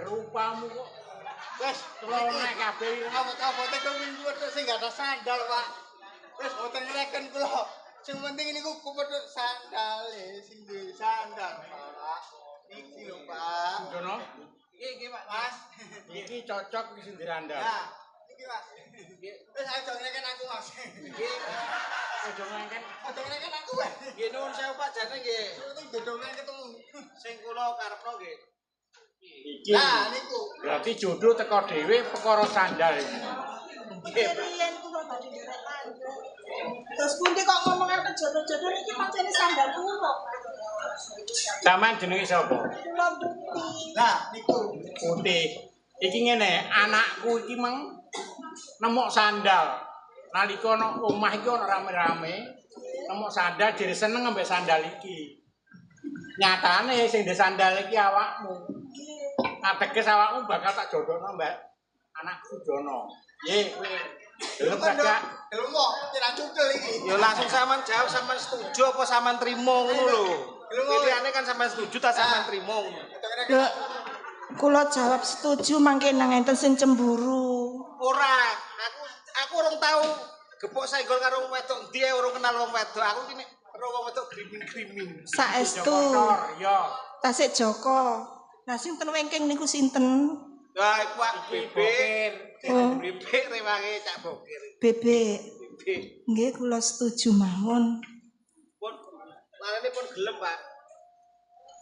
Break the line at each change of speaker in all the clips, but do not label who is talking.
Rupamu kok.
Wes,
Kalau naik kabeh.
abot-abote kok minggu sing gak ada sandal, Pak. Wes boten ngreken kula. Sing penting niku kudu sandal sing duwe sandal, Pak. Iki lho, Pak.
Jono.
Iki, Pak. Mas.
Iki cocok iki sing dirandal.
Nah, iki, Pak. Wes aja ngreken aku, Mas. Iki
Ojo ngengken.
aja ngreken aku, Pak.
Nggih nuwun sewu Pak jane nggih.
Penting dodongan ketemu.
Sing kula karepno nggih.
Iki.
Nah, niku.
Berarti jodoh teko dhewe perkara sandal.
Riyen kula badhe nderek tangga. Terus pundi kok ngomong arep jodoh-jodoh iki pancene sandal kula.
Sampeyan jenenge sapa?
Kula bukti.
Nah, niku.
Putih. Iki ngene, anakku iki mang nemok sandal. Nalika ana omah iki ana rame-rame, nemok sandal jere seneng ambek sandal iki. Nyatane sing ndek sandal iki awakmu. Ateges awakmu bakal tak jodohno mbak anakku Jono. Nggih, kowe. Delok gak?
Delok kok kira cukil iki.
Ya langsung sampean jawab sampean setuju apa sampean trimo ngono lho. Pilihane kan sampean setuju ta sampean trimo ngono.
Dek, kula jawab setuju mangke nang enten sing cemburu.
Ora, aku urung tau gepuk senggol karo wong wedok ndi urung kenal wong wedok. Aku ki nek karo wong wedok griming-griming.
Saestu.
Ya.
Tasik Joko. Lah sing ten wengking niku sinten?
Lah iku Pak
Bokir.
Oh,
Bebek rewange Cak Bokir.
Bebek.
Bebek.
Nggih kula setuju mawon.
Pun larane pun gelem, Pak.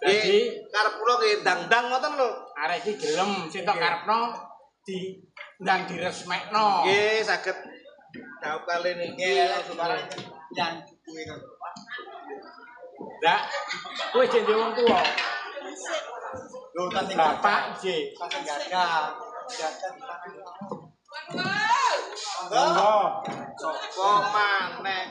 Jadi
Karep kula nggih ndang-ndang ngoten lho.
arek iki gelem sing tok karepno di ndang diresmekno.
Nggih, saged jawab kali niki.
Yang kuwi kan.
Lah, kowe jenenge wong tuwa.
Lho tadi
Bapak J.
sampe gagal. Gagal.
Monggo.
Sopo maneh?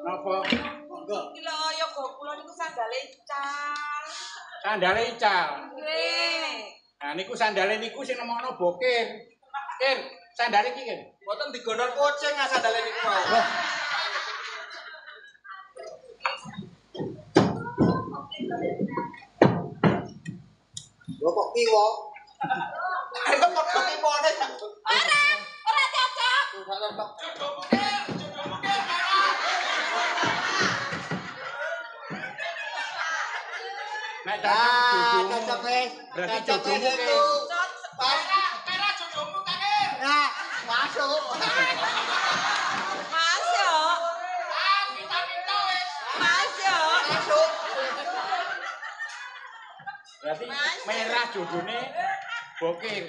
Napa?
Monggo.
Iki lho yoga kula niku sandale ical.
Sandale ical.
Nggih.
Nah niku sandale niku sing nemokno Bokir. Kir, sandale iki kan.
Mboten digondol kucing asandale niku wae.
Lho kok kiwa?
Ayo padha timone.
Ora cocok.
Nek
Cocok wis.
Berarti
Cocok
jodohmu
wis
ke.
itu. Pera jodohmu kakek. Nah, masuk.
Mas yo. Mas yo.
Masuk.
Berarti merah jodone Bokir.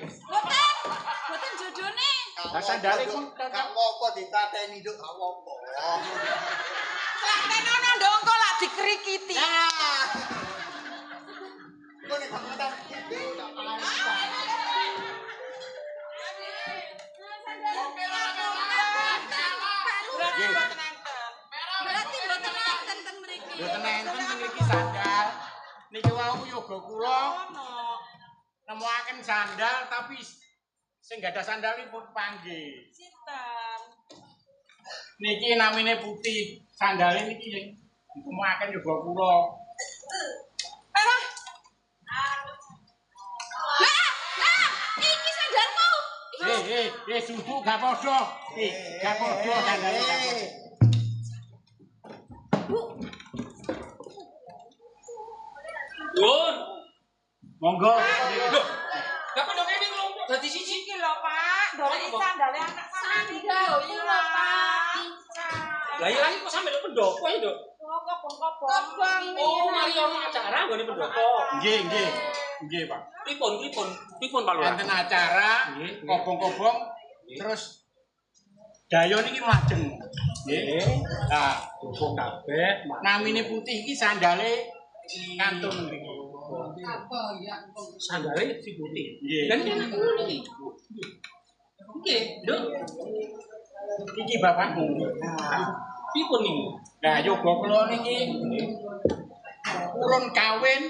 Boten jodone.
Lah sandale ku
Gak apa-apa ditateni nduk gak apa-apa.
Klaten ana ndongko lak dikrikiti.
Nah. Kok nek ngoten.
Berarti boten enten ten mriki.
Mboten enten sing iki sandal. Niki wau yoga kula nemokaken sandal tapi sing gak ada sandalipun panggih.
Sinten?
Niki namine Putih. Sandale niki sing nemokaken yoga kula.
Lah, iki sandalmu.
Susu gak padha. Gak padha sandale gak padha.
Yun.
Monggo.
Loh, kenapa dong ini kalau dadi siji?
Iki lho, Pak. Ndoleki sandale anak sampean iki lho, iki lho, Pak.
Lah ya lagi kok sampe nek pendopo ya, Dok?
Kobong.
Oh, mari ono acara nggone pendopo.
Nggih. Nggih, Pak.
Pripun Pak Lurah?
Wonten acara kobong-kobong terus dayo niki mlajeng. Nggih. Nah, kobong kabeh. Namine Putih iki sandale kantun mriki.
Sandale si putih.
Nggih.
Dan kan aku niki. Nggih, Dok.
Iki bapakmu.
Pripun niku?
Nah, yoga kula niki urun kawin.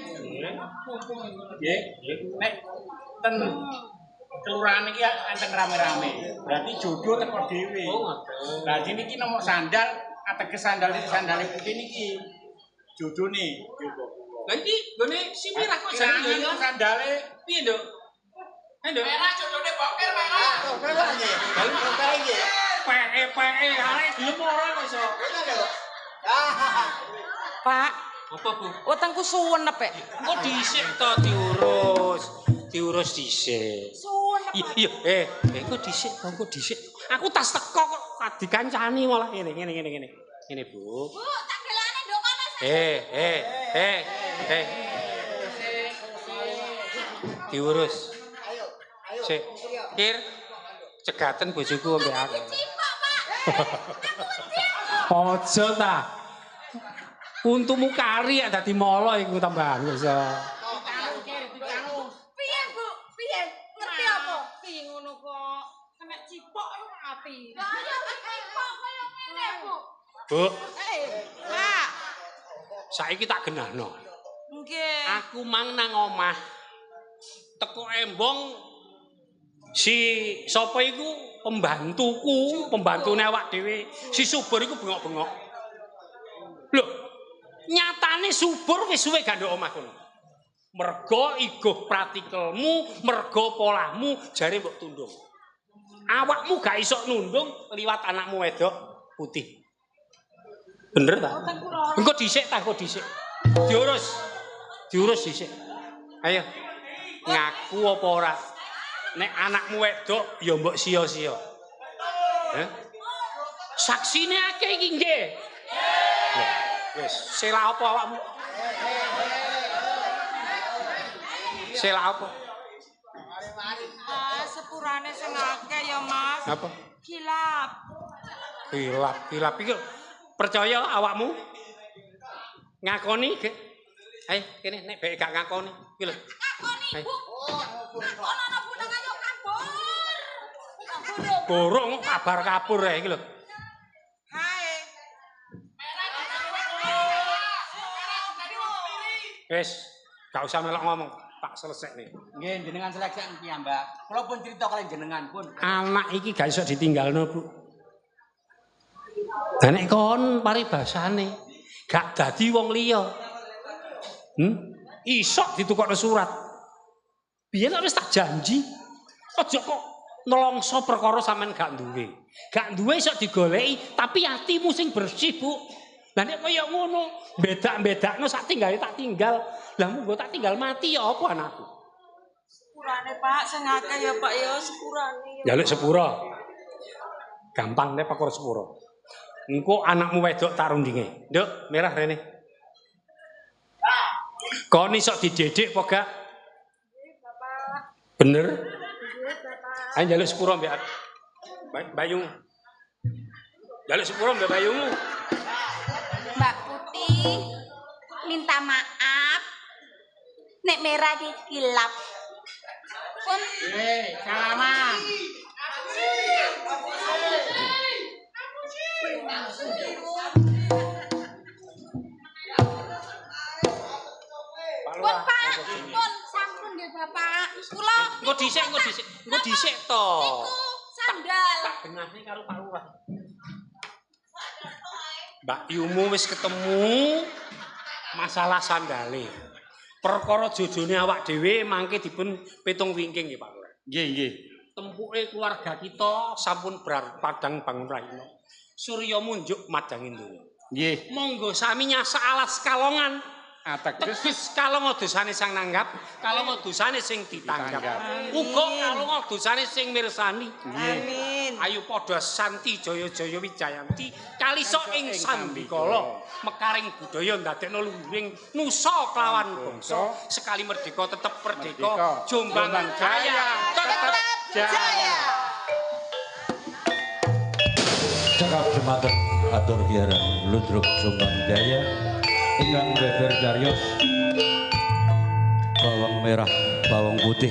Nggih. Nek ten kelurahan iki anteng rame-rame. Berarti jodoh teko dhewe. Lah niki nomor sandal, ateges sandale putih niki. Jodone.
Lah iki gone si merah kok jane yo
sandale
piye, Nduk? Nduk.
merah jodone boker merah.
Merah iki. Merah iki.
Peke arek gelem ora kok iso.
Pak,
Apa, Bu?
utangku suwenep, Pak.
Engko dhisik to diurus. Diurus dhisik.
Suwenep.
Iya, engko dhisik, engko dhisik. Aku tas teko kok dikancani malah ngene. Ngene, Bu.
Bu, tak gelane ndok kono.
Diurus.
Ayo.
Sik. Kir. Cegaten bojoku ambek aku.
Cipok, Pak.
Aja ta. Untumu kari ya dadi molo iku tambahan iso.
Piye, Bu? Piye? Ngerti apa?
Piye ngono kok? Kena cipok iku ati.
Lah ya cipok kaya ngene, Bu.
Bu,
Pak.
saiki tak genahno.
Nggih.
Aku mang nang omah. Teko embong si sapa iku pembantune awak dhewe. Si Subur iku bengok-bengok. Lho, nyatane Subur wis suwe gak ndok omah kono. Mergo iguh pratikelmu, mergo polahmu jare mbok tundung. Awakmu gak iso nundung liwat anakmu wedok putih. Bener ta? Engko dhisik ta, engko dhisik. Diurus dhisik. Ayo. Ngaku apa ora? Nek anakmu wedok ya mbok sia-sia. Heh. Saksine akeh iki nggih. Wis, sela apa awakmu? Sela apa?
Sepurane sing akeh ya, Mas.
Apa?
Kilap.
Hilap iki percaya awakmu? Ngakoni ge. Ayo kene nek bae gak ngakoni. Iki lho.
Ngakoni, Bu. Ono Bu nang ayo kabur.
Gorong kabar kabur ae iki lho.
Hai.
Wis, gak usah melok ngomong. Tak selesai nih.
Nggih, jenengan seleksi iki ya, Mbak. Kula pun cerita kalian jenengan pun.
Anak iki gak iso ditinggalno, Bu. Lah nek kon paribasane gak dadi wong liya. Iso ditukokno surat. Biyen wis tak janji. Aja kok nelongso perkara sampean gak duwe. Gak duwe iso digoleki, tapi atimu sing bersih, Bu. Lah nek kaya ngono, bedak-bedakno sak tinggale tak tinggal. Lah munggo tak tinggal mati ya apa anakku?
Sepurane, Pak, sing akeh ya, Pak ya, sepurane.
Jaluk sepura. Gampang nek perkara sepura. Engko anakmu wedok tak rundinge. Nduk, merah rene. Kon iso dididik apa gak?
Bapak.
Bener?
Nggih, Bapak.
Ayo jaluk sepura mbek Bayung. Jaluk sepura mbek Bayungmu.
Mbak Putih minta maaf. Nek merah iki kilap. Pun
Salaman.
pun Pak, pun sampun nggih Bapak. Kula
Engko dhisik to.
niku sandal.
Tak benahne karo Pak Lurah. Mbak Yumu wis ketemu masalah sandale. Perkara jojone awak dhewe mangke dipun pitung wingking nggih Pak Lurah.
Nggih.
Tempuke keluarga kita sampun padang bangun raina. Surya munjuk madangin donya.
Nggih.
Monggo sami nyasak alas kalongan.
Ateges
Teges kalonga dosane sang nanggap, kalonga dosane sing ditanggap. Uga kalonga dosane sing mirsani.
Amin.
Ayo padha santi jaya-jaya wijayanti kalisa ing sandikala mekaring budaya ndadekno luhuring nusa klawan bangsa sekali merdeka tetep merdeka Jombang Jaya tetep jaya.
Cakap semangat atur giaran Ludruk Jombang Jaya ingkang beber cariyos bawang merah bawang putih